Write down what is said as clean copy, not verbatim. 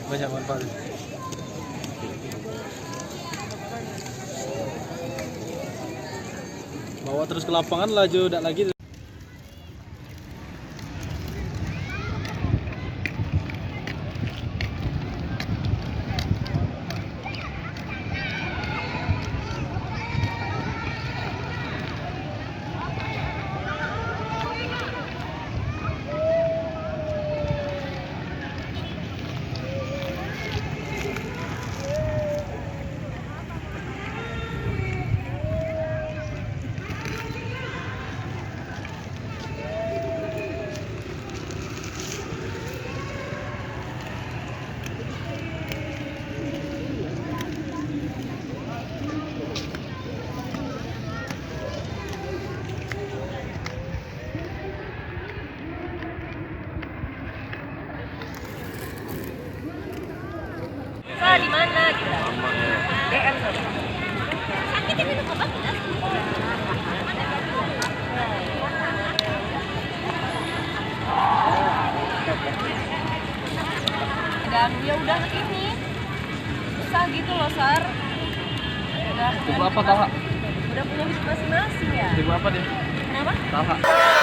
banyak manfaat. Bawa terus ke lapangan, laju udah lagi. Di mana kita? DM sakit ini minum obat tidak? Dan ya udah ini susah gitu loh Sar. Udah. Ibu apa tahu? Udah punya bisnis masing-masing ya. Ibu apa dia? Kenapa? Tahu.